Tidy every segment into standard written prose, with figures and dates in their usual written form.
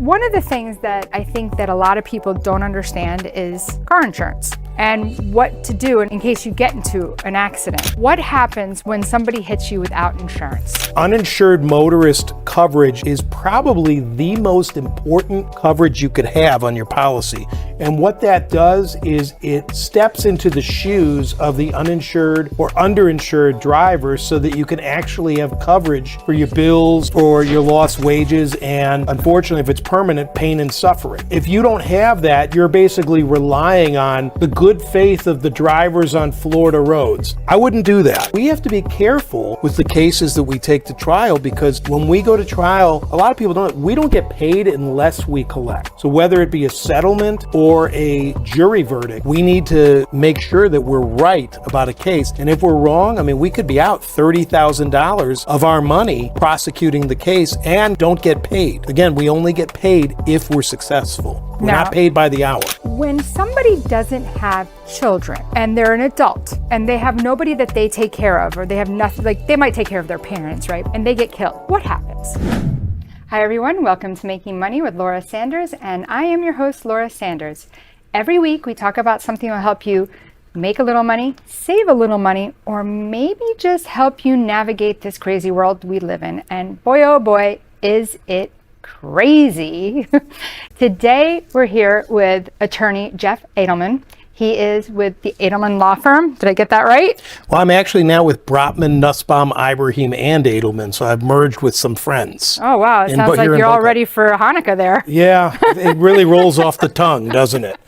One of the things that I think that a lot of people don't understand is car insurance and what to do in case you get into an accident. What happens when somebody hits you without insurance? Uninsured motorist coverage is probably the most important coverage you could have on your policy. And what that does is it steps into the shoes of the uninsured or underinsured drivers so that you can actually have coverage for your bills or your lost wages and, unfortunately, if it's permanent, pain and suffering. If you don't have that, you're basically relying on the good faith of the drivers on Florida roads. I wouldn't do that. We have to be careful with the cases that we take to trial, because when we go to trial, a lot of people we don't get paid unless we collect. So whether it be a settlement or a jury verdict, we need to make sure that we're right about a case. And if we're wrong, we could be out $30,000 of our money prosecuting the case and don't get paid. Again, we only get paid if we're successful. We're not paid by the hour. When somebody doesn't have children and they're an adult and they have nobody that they take care of, or they have nothing, like they might take care of their parents, right? And they get killed, what happens? Hi everyone, welcome to Making Money with Laura Sanders, and I am your host, Laura Sanders. Every week we talk about something that will help you make a little money, save a little money, or maybe just help you navigate this crazy world we live in. And boy, oh boy, is it crazy. Today we're here with attorney Jeff Adelman. He is with the Adelman Law Firm. Did I get that right? Well, I'm actually now with Brotman, Nussbaum, Ibrahim, and Adelman, so I've merged with some friends. Oh, wow. It sounds like you're all ready for Hanukkah there. Yeah, it really rolls off the tongue, doesn't it?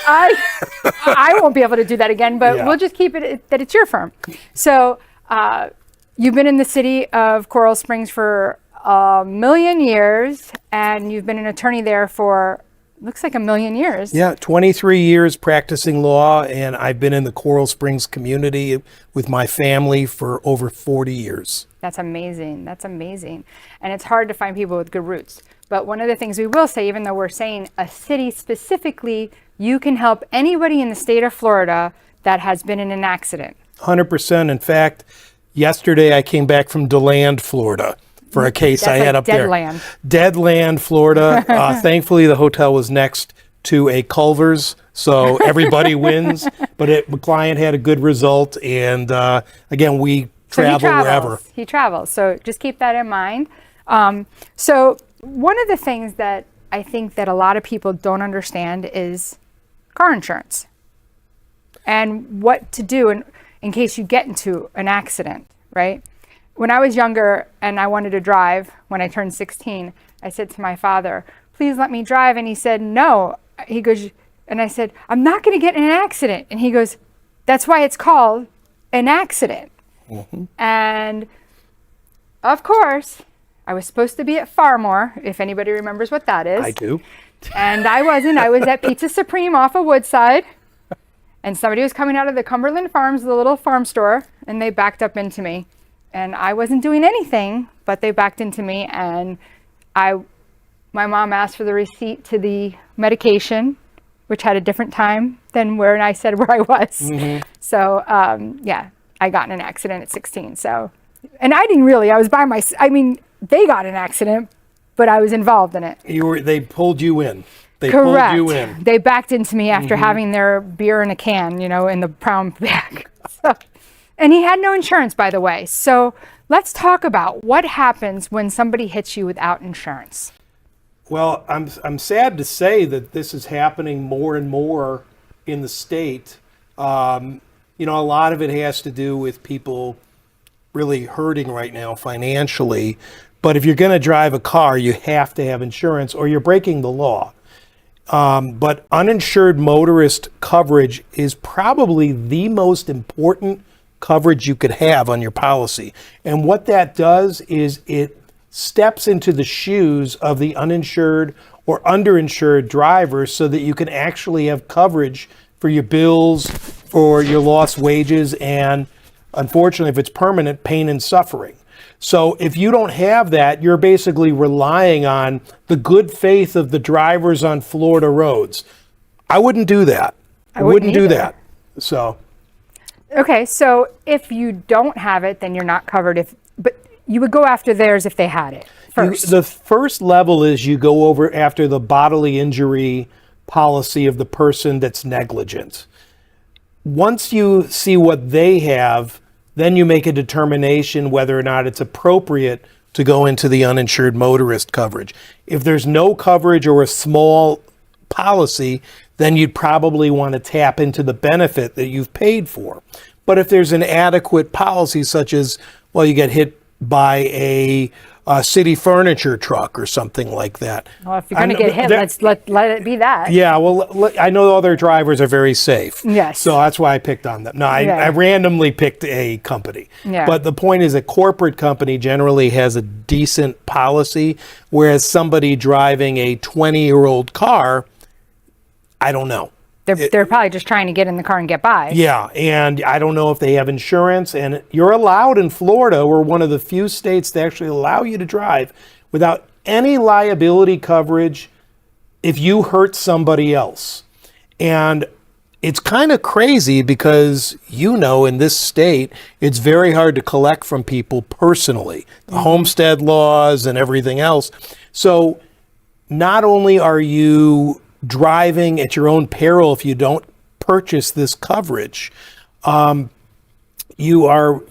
I won't be able to do that again, but we'll just keep it that it's your firm. So you've been in the city of Coral Springs for a million years, and you've been an attorney there for looks like a million years. Yeah, 23 years practicing law, and I've been in the Coral Springs community with my family for over 40 years. That's amazing. That's amazing. And it's hard to find people with good roots. But one of the things we will say, even though we're saying a city specifically, you can help anybody in the state of Florida that has been in an accident. 100%. In fact, yesterday I came back from DeLand, Florida, for a case I had up there. Deadland, Florida. Thankfully, the hotel was next to a Culver's, so everybody wins. But the client had a good result, and again, we travel wherever. He travels, so just keep that in mind. So one of the things that I think that a lot of people don't understand is car insurance and what to do in case you get into an accident, right? When I was younger and I wanted to drive, when I turned 16, I said to my father, please let me drive. And he said, no. He goes, and I said, I'm not going to get in an accident. And he goes, that's why it's called an accident. Mm-hmm. And of course, I was supposed to be at Farmore, if anybody remembers what that is. I do. And I wasn't. I was at Pizza Supreme off of Woodside. And somebody was coming out of the Cumberland Farms, the little farm store, and they backed up into me. And I wasn't doing anything, but they backed into me, and my mom asked for the receipt to the medication, which had a different time than where I said where I was. Mm-hmm. So, I got in an accident at 16. So, and I didn't really, I was by myself. They got in an accident, but I was involved in it. They pulled you in. Correct. Pulled you in. They backed into me after having their beer in a can, in the brown bag. And he had no insurance, by the way. So let's talk about what happens when somebody hits you without insurance. Well, I'm sad to say that this is happening more and more in the state. A lot of it has to do with people really hurting right now financially. But if you're going to drive a car, you have to have insurance or you're breaking the law. But uninsured motorist coverage is probably the most important coverage you could have on your policy. And what that does is it steps into the shoes of the uninsured or underinsured drivers so that you can actually have coverage for your bills, for your lost wages, and unfortunately, if it's permanent, pain and suffering. So if you don't have that, you're basically relying on the good faith of the drivers on Florida roads. I wouldn't do that. I wouldn't do that. So. Okay, so if you don't have it, then you're not covered. But you would go after theirs if they had it first. The first level is you go over after the bodily injury policy of the person that's negligent. Once you see what they have, then you make a determination whether or not it's appropriate to go into the uninsured motorist coverage. If there's no coverage or a small policy, then you'd probably want to tap into the benefit that you've paid for. But if there's an adequate policy, such as, well, you get hit by a city furniture truck or something like that. Well, if you're going to get hit, let it be that. Yeah, well, I know other drivers are very safe. Yes. So that's why I picked on them. No, I randomly picked a company. Yeah. But the point is a corporate company generally has a decent policy, whereas somebody driving a 20-year-old car, I don't know. They're probably just trying to get in the car and get by. Yeah, and I don't know if they have insurance. And you're allowed in Florida, we're one of the few states that actually allow you to drive without any liability coverage if you hurt somebody else. And it's kind of crazy because, in this state, it's very hard to collect from people personally. The homestead laws and everything else. So not only are you driving at your own peril if you don't purchase this coverage, you are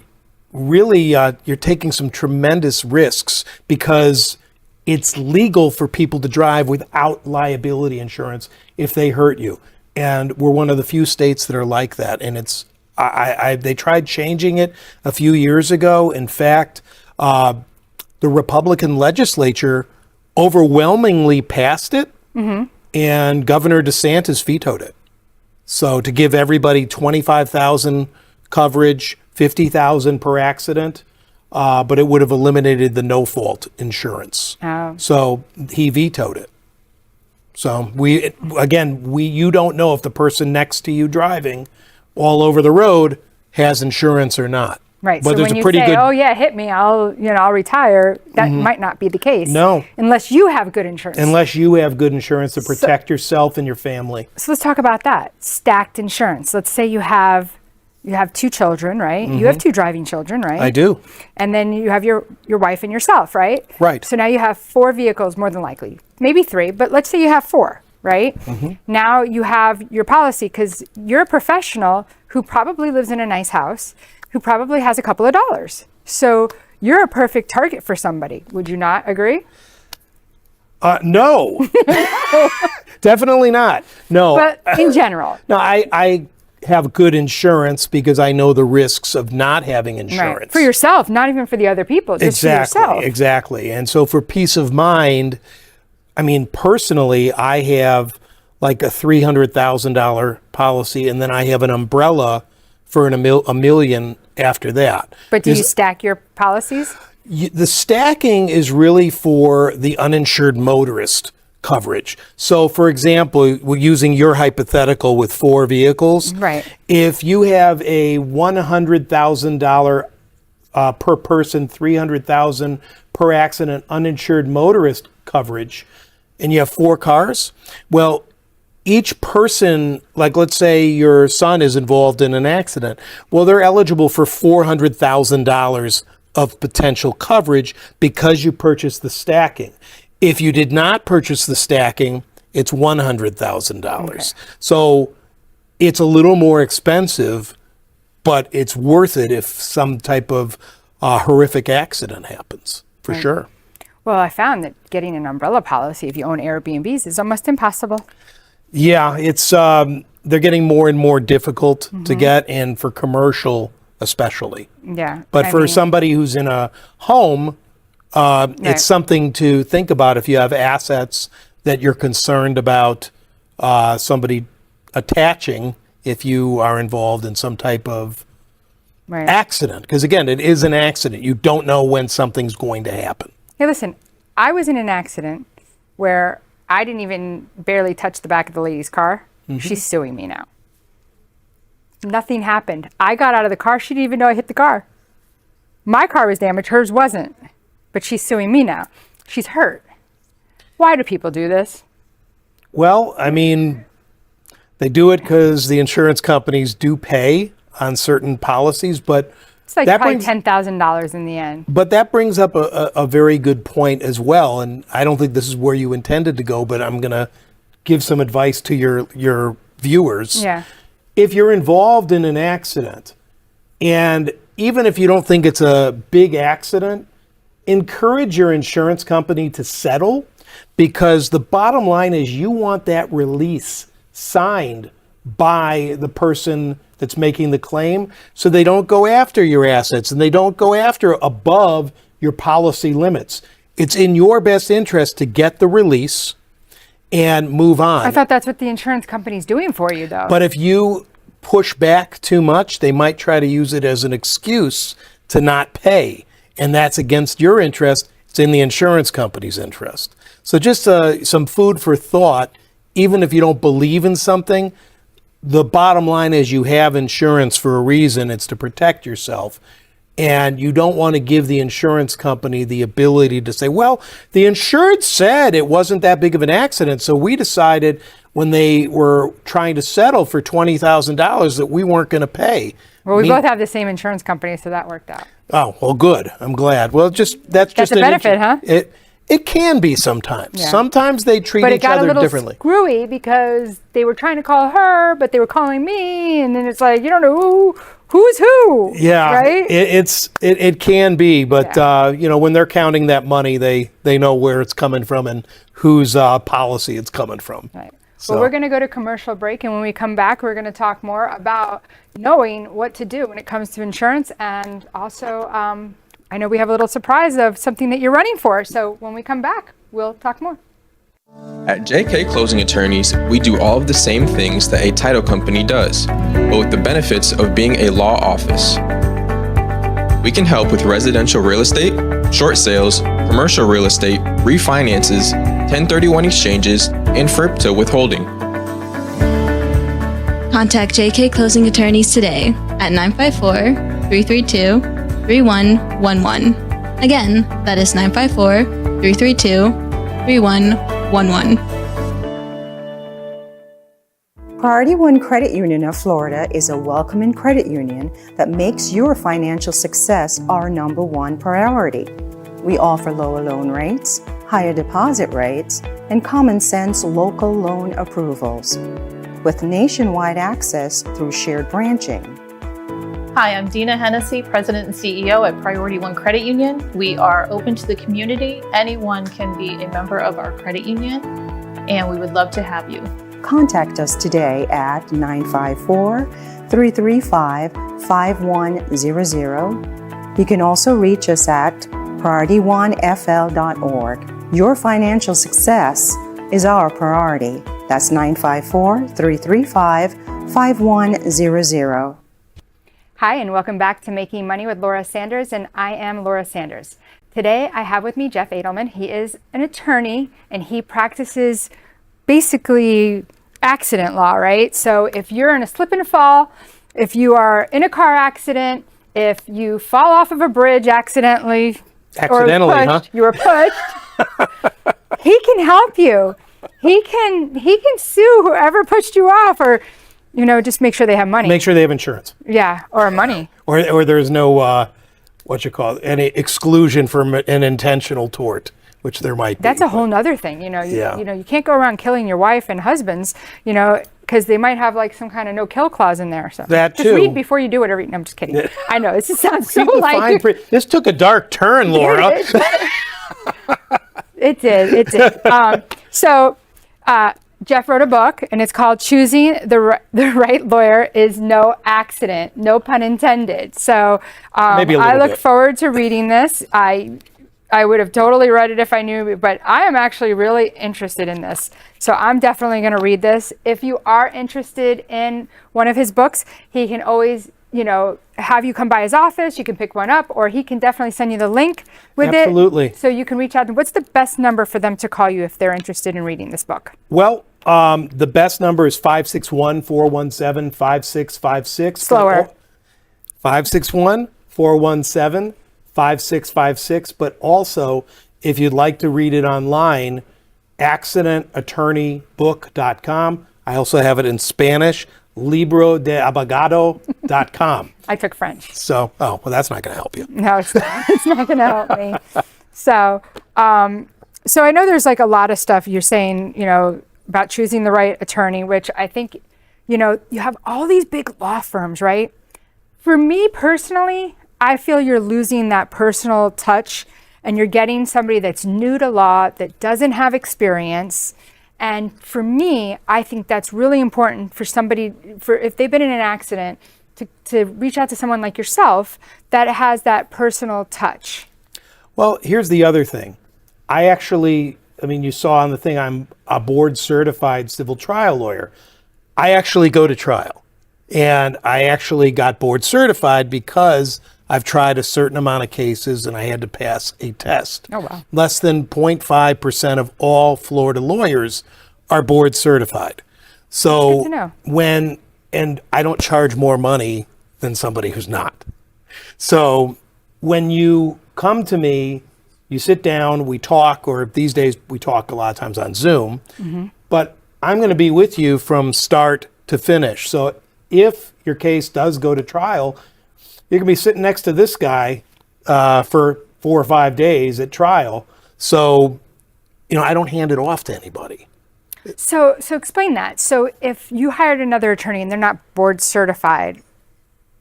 really you're taking some tremendous risks because it's legal for people to drive without liability insurance if they hurt you, and we're one of the few states that are like that. And it's they tried changing it a few years ago. In fact, the Republican legislature overwhelmingly passed it. And Governor DeSantis vetoed it. So to give everybody $25,000 coverage, $50,000 per accident, but it would have eliminated the no-fault insurance. Oh. So he vetoed it. So you don't know if the person next to you driving all over the road has insurance or not. Right. But so there's when a you pretty say, good, "Oh yeah, hit me, I'll retire," that might not be the case. No. Unless you have good insurance. unless you have good insurance to protect yourself and your family. So let's talk about that. Stacked insurance. Let's say you have 2 children, right? You have 2 driving children, right? I do. And then you have your wife and yourself, right? Right. So now you have 4 vehicles, more than likely. Maybe 3, but let's say you have 4, right? Now you have your policy because you're a professional who probably lives in a nice house, who probably has a couple of dollars. So you're a perfect target for somebody. Would you not agree? No. Definitely not. No. But in general. No, I have good insurance because I know the risks of not having insurance. Right. For yourself, not even for the other people, just for yourself. Exactly. And so for peace of mind, I mean, personally, I have like a $300,000 policy, and then I have an umbrella for a million after that. But do you stack your policies? The stacking is really for the uninsured motorist coverage. So, for example, we're using your hypothetical with 4 vehicles. Right. If you have a $100,000 per person, $300,000 per accident uninsured motorist coverage, and you have 4 cars, well, each person, like let's say your son is involved in an accident, well, they're eligible for $400,000 of potential coverage because you purchased the stacking. If you did not purchase the stacking, it's $100,000. Okay. So it's a little more expensive, but it's worth it if some type of horrific accident happens, for sure. Well, I found that getting an umbrella policy if you own Airbnbs is almost impossible. Yeah, it's they're getting more and more difficult to get, and for commercial especially. Yeah. But for somebody who's in a home, it's something to think about if you have assets that you're concerned about somebody attaching if you are involved in some type of accident. Because again, it is an accident. You don't know when something's going to happen. Hey, listen, I was in an accident where I didn't even barely touch the back of the lady's car. She's suing me now. Nothing happened. I got out of the car. She didn't even know I hit the car. My car was damaged. Hers wasn't. But she's suing me now. She's hurt. Why do people do this? Well, I mean, they do it because the insurance companies do pay on certain policies, but It's like That probably brings- $10,000 in the end. But that brings up a very good point as well, and I don't think this is where you intended to go, but I'm going to give some advice to your viewers. Yeah. If you're involved in an accident, and even if you don't think it's a big accident, encourage your insurance company to settle, because the bottom line is you want that release signed by the person that's making the claim, so they don't go after your assets and they don't go after above your policy limits. It's in your best interest to get the release and move on. I thought that's what the insurance company's doing for you, though. But if you push back too much, they might try to use it as an excuse to not pay. And that's against your interest. It's in the insurance company's interest. So just some food for thought. Even if you don't believe in something, the bottom line is you have insurance for a reason. It's to protect yourself. And you don't want to give the insurance company the ability to say, well, the insured said it wasn't that big of an accident, so we decided when they were trying to settle for $20,000 that we weren't going to pay. Well, we both have the same insurance company, so that worked out. Oh, well, good. I'm glad. Well, that's just a benefit, huh? It can be sometimes. Yeah. Sometimes they treat But it each got a other little differently. screwy because they were trying to call her, but they were calling me, and then it's like, you don't know who's who. Yeah, right. It can be, but when they're counting that money, they know where it's coming from and whose policy it's coming from. Right. So. Well, we're going to go to commercial break, and when we come back, we're going to talk more about knowing what to do when it comes to insurance, and also I know we have a little surprise of something that you're running for. So when we come back, we'll talk more. At JK Closing Attorneys, we do all of the same things that a title company does, but with the benefits of being a law office. We can help with residential real estate, short sales, commercial real estate, refinances, 1031 exchanges, and FRIPTA withholding. Contact JK Closing Attorneys today at 954-332-3111. Again, that is 954-332-3111. Priority One Credit Union of Florida is a welcoming credit union that makes your financial success our number one priority. We offer lower loan rates, higher deposit rates, and common sense local loan approvals, with nationwide access through shared branching. Hi, I'm Dina Hennessy, President and CEO at Priority One Credit Union. We are open to the community. Anyone can be a member of our credit union, and we would love to have you. Contact us today at 954-335-5100. You can also reach us at PriorityOneFL.org. Your financial success is our priority. That's 954-335-5100. Hi, and welcome back to Making Money with Laura Sanders, and I am Laura Sanders. Today, I have with me Jeff Adelman. He is an attorney, and he practices basically accident law, right? So if you're in a slip and fall, if you are in a car accident, if you fall off of a bridge accidentally, Accidentally, huh? You were pushed. He can help you. He can sue whoever pushed you off, or just make sure they have money. Make sure they have insurance. Yeah, or money. Or there's no any exclusion from an intentional tort, which there might be. That's a whole nother thing. You can't go around killing your wife and husbands, because they might have like some kind of no-kill clause in there. So that just too. read before you do whatever. No, I'm just kidding. I know this sounds so People like this took a dark turn, Laura. It did. So Jeff wrote a book, and it's called "Choosing the Right Lawyer Is No Accident," no pun intended. So Maybe a I little look bit. forward to reading this. I would have totally read it if I knew, but I am actually really interested in this. So I'm definitely going to read this. If you are interested in one of his books, he can always, have you come by his office. You can pick one up, or he can definitely send you the link with it. Absolutely. So you can reach out. What's the best number for them to call you if they're interested in reading this book? Well, the best number is 561-417-5656. Slower. 561-417-5656. But also, if you'd like to read it online, accidentattorneybook.com. I also have it in Spanish, librodeabogado.com. I took French. So, well, that's not going to help you. No, it's not. It's not going to help me. So, so I know there's like a lot of stuff you're saying, about choosing the right attorney, which I think, you have all these big law firms, right? For me personally, I feel you're losing that personal touch and you're getting somebody that's new to law, that doesn't have experience. And for me, I think that's really important for somebody, if they've been in an accident, to reach out to someone like yourself that has that personal touch. Well, here's the other thing. You saw on the thing, I'm a board certified civil trial lawyer. I actually go to trial. And I actually got board certified because I've tried a certain amount of cases and I had to pass a test. Oh, wow. Less than 0.5% of all Florida lawyers are board certified. So Good to know. and I don't charge more money than somebody who's not. So when you come to me, you sit down, we talk, or these days we talk a lot of times on Zoom, but I'm going to be with you from start to finish. So if your case does go to trial, you're going to be sitting next to this guy for 4 or 5 days at trial. So, I don't hand it off to anybody. So explain that. So if you hired another attorney and they're not board certified,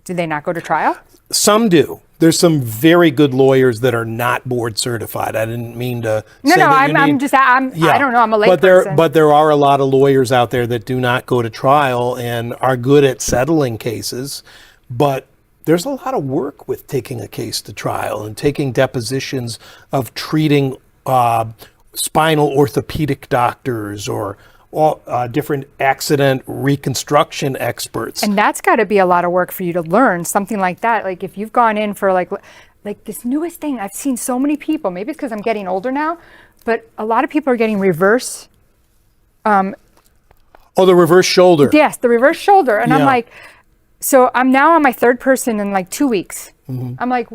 do they not go to trial? Some do. There's some very good lawyers that are not board certified. I didn't mean to say that I don't know. I'm a lay but person. But there are a lot of lawyers out there that do not go to trial and are good at settling cases. But there's a lot of work with taking a case to trial and taking depositions of treating spinal orthopedic doctors or different accident reconstruction experts. And that's got to be a lot of work for you to learn something like that. Like if you've gone in for like this newest thing, I've seen so many people, maybe it's because I'm getting older now, but a lot of people are getting reverse. The reverse shoulder. Yes, the reverse shoulder. And I'm Yeah. like, so I'm now on my third person in like 2 weeks. I'm like,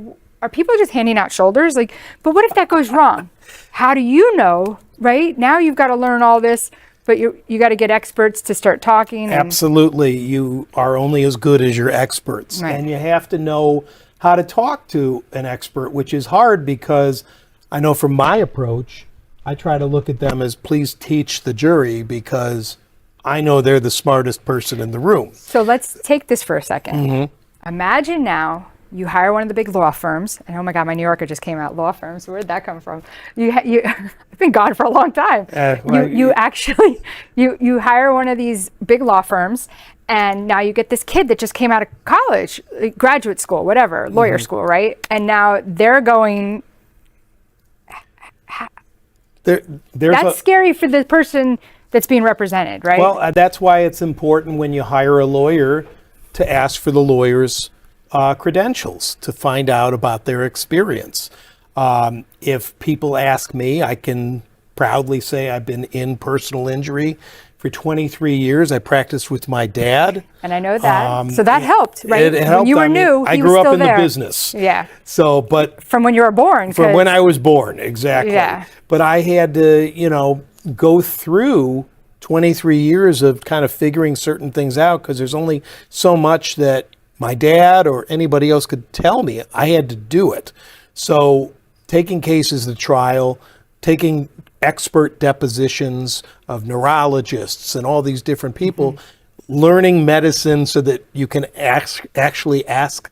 are people just handing out shoulders? Like, but what if that goes wrong? How do you know, right? Now you've got to learn all this, but you got to get experts to start talking. And Absolutely. You are only as good as your experts. Right. And you have to know how to talk to an expert, which is hard because I know from my approach, I try to look at them as please teach the jury because I know they're the smartest person in the room. So let's take this for a second. Imagine now you hire one of the big law firms, and oh my God, my New Yorker just came out. Law firms, where did that come from? I've been gone for a long time. You hire one of these big law firms, and now you get this kid that just came out of college, graduate school, whatever, lawyer school, right? And now they're going. That's scary for the person that's being represented, right? Well, that's why it's important when you hire a lawyer to ask for the lawyer's credentials to find out about their experience. If people ask me, I can proudly say I've been in personal injury for 23 years. I practiced with my dad. And I know that. So that helped, right? It helped. When you were new, I he grew was up still in there. the business. Yeah. So, but From when you were born. from when I was born, exactly. Yeah. But I had to, go through 23 years of kind of figuring certain things out because there's only so much that my dad or anybody else could tell me. I had to do it. So taking cases to trial, taking expert depositions of neurologists and all these different people, learning medicine so that you can actually ask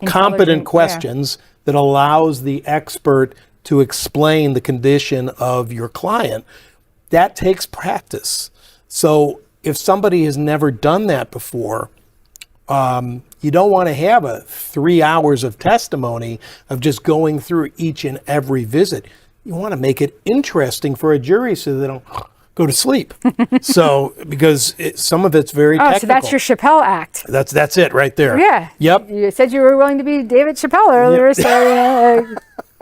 competent questions that allows the expert to explain the condition of your client. That takes practice. So if somebody has never done that before, you don't want to have 3 hours of testimony of just going through each and every visit. You want to make it interesting for a jury so they don't go to sleep. So because some of it's very technical. So that's your Chappelle act. That's it right there. Yeah. Yep. You said you were willing to be David Chappelle earlier, so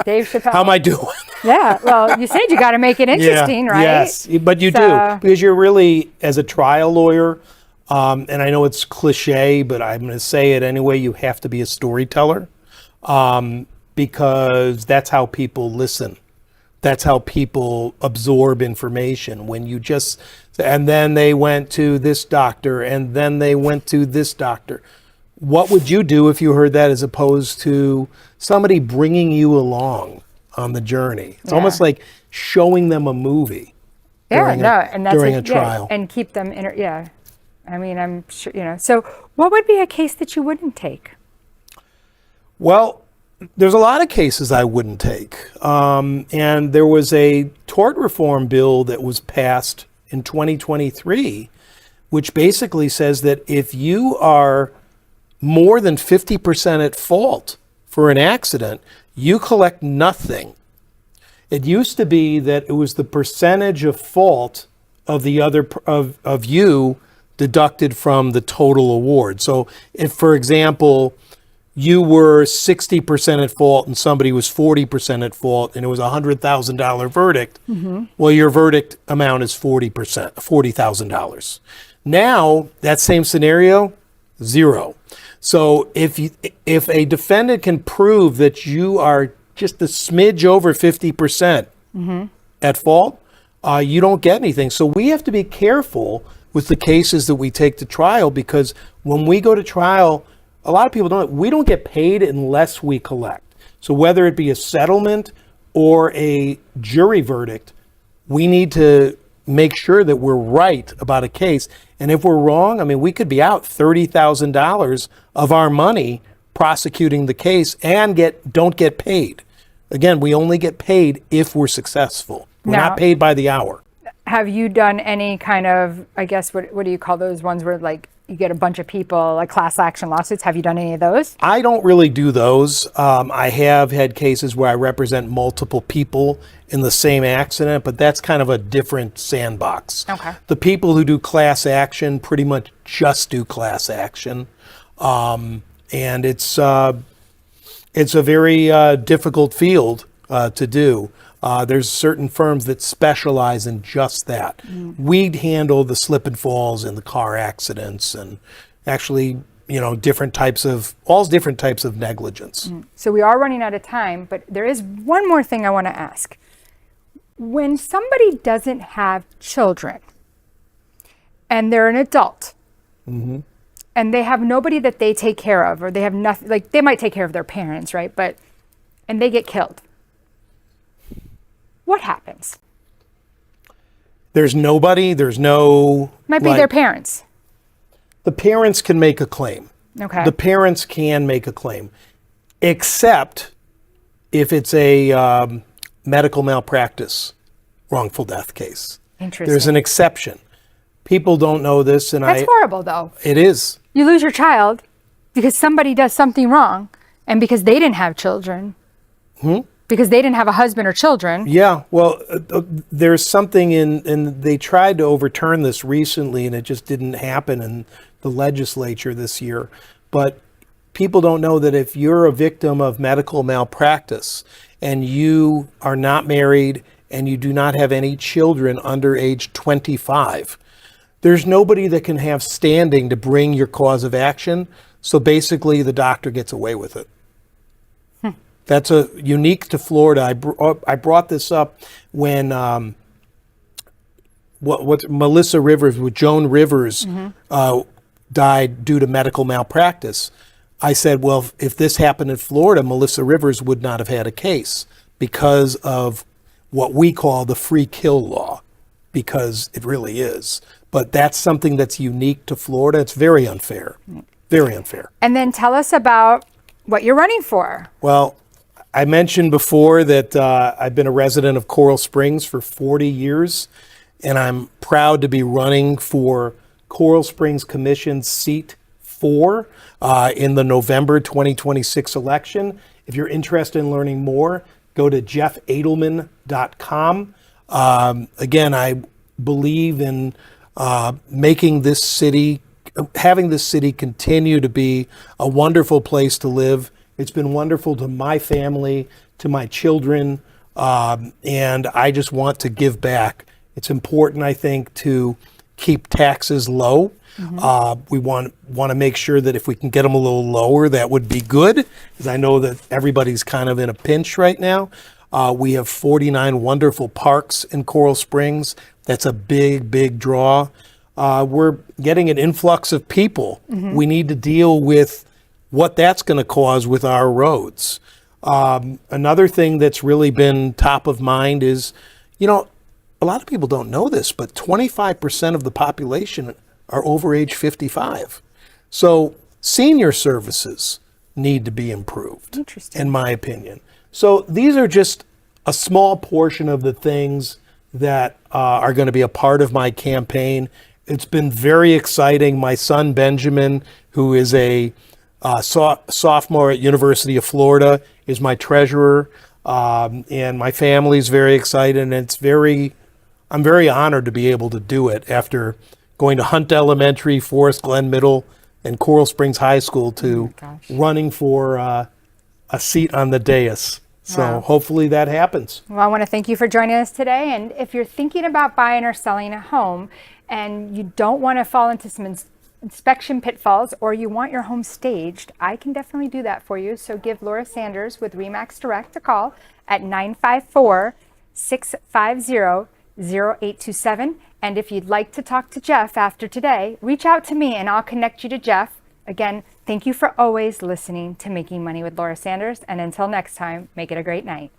Dave Chappelle. How am I doing? Yeah. Well, you said you got to make it interesting, right? Yes, but you do because you're really, as a trial lawyer, and I know it's cliche, but I'm going to say it anyway. You have to be a storyteller because that's how people listen. That's how people absorb information. When you just, and then they went to this doctor, and then they went to this doctor. What would you do if you heard that as opposed to somebody bringing you along on the journey? It's almost like showing them a movie during a trial. And keep them I mean, I'm sure, So what would be a case that you wouldn't take? Well, there's a lot of cases I wouldn't take. And there was a tort reform bill that was passed in 2023, which basically says that if you are more than 50% at fault for an accident, you collect nothing. It used to be that it was the percentage of fault of the other of you deducted from the total award. So if, for example, you were 60% at fault and somebody was 40% at fault and it was a $100,000 verdict, well, your verdict amount is $40,000. Now, that same scenario, zero. So if a defendant can prove that you are just a smidge over 50% at fault, you don't get anything. So we have to be careful with the cases that we take to trial, because when we go to trial, a lot of people we don't get paid unless we collect. So whether it be a settlement or a jury verdict, we need to make sure that we're right about a case. And if we're wrong, I mean, we could be out $30,000 of our money prosecuting the case and don't get paid. Again, we only get paid if we're successful. We're not paid by the hour. Have you done any kind of, I guess, what do you call those ones where like you get a bunch of people, like class action lawsuits? Have you done any of those? I don't really do those. I have had cases where I represent multiple people in the same accident, but that's kind of a different sandbox. Okay. The people who do class action pretty much just do class action. And it's a very difficult field to do. There's certain firms that specialize in just that. We'd handle the slip and falls and the car accidents and actually, different types of negligence. So we are running out of time, but there is one more thing I want to ask. When somebody doesn't have children and they're an adult and they have nobody that they take care of, or they have nothing, like they might take care of their parents, right? And they get killed. What happens? There's nobody, Might be their parents. The parents can make a claim. Okay. The parents can make a claim, except if it's a medical malpractice wrongful death case. Interesting. There's an exception. People don't know this, and That's horrible, though. It is. You lose your child because somebody does something wrong, and because they didn't have children. Because they didn't have a husband or children. Yeah, well, there's something and they tried to overturn this recently, and it just didn't happen in the legislature this year. But people don't know that if you're a victim of medical malpractice and you are not married and you do not have any children under age 25, there's nobody that can have standing to bring your cause of action. So basically, the doctor gets away with it. That's unique to Florida. I brought this up when Melissa Rivers, with Joan Rivers, died due to medical malpractice. I said, well, if this happened in Florida, Melissa Rivers would not have had a case because of what we call the free kill law, because it really is. But that's something that's unique to Florida. It's very unfair. Very unfair. And then tell us about what you're running for. Well, I mentioned before that I've been a resident of Coral Springs for 40 years, and I'm proud to be running for Coral Springs Commission seat 4 in the November 2026 election. If you're interested in learning more, go to jeffadelman.com. Again, I believe in having this city continue to be a wonderful place to live. It's been wonderful to my family, to my children, and I just want to give back. It's important, I think, to keep taxes low. We want to make sure that if we can get them a little lower, that would be good, because I know that everybody's kind of in a pinch right now. We have 49 wonderful parks in Coral Springs. That's a big, big draw. We're getting an influx of people. We need to deal with what that's going to cause with our roads. Another thing that's really been top of mind is, a lot of people don't know this, but 25% of the population are over age 55. So senior services need to be improved, in my opinion. So these are just a small portion of the things that are going to be a part of my campaign. It's been very exciting. My son Benjamin, who is a sophomore at University of Florida, is my treasurer, and my family's very excited. And I'm very honored to be able to do it after going to Hunt Elementary, Forest Glen Middle, and Coral Springs High School to running for a seat on the dais. So hopefully that happens. Well, I want to thank you for joining us today. And if you're thinking about buying or selling a home and you don't want to fall into some inspection pitfalls, or you want your home staged, I can definitely do that for you. So give Laura Sanders with RE/MAX Direct a call at 954-650-0827. And if you'd like to talk to Jeff after today, reach out to me and I'll connect you to Jeff. Again, thank you for always listening to Making Money with Laura Sanders. And until next time, make it a great night.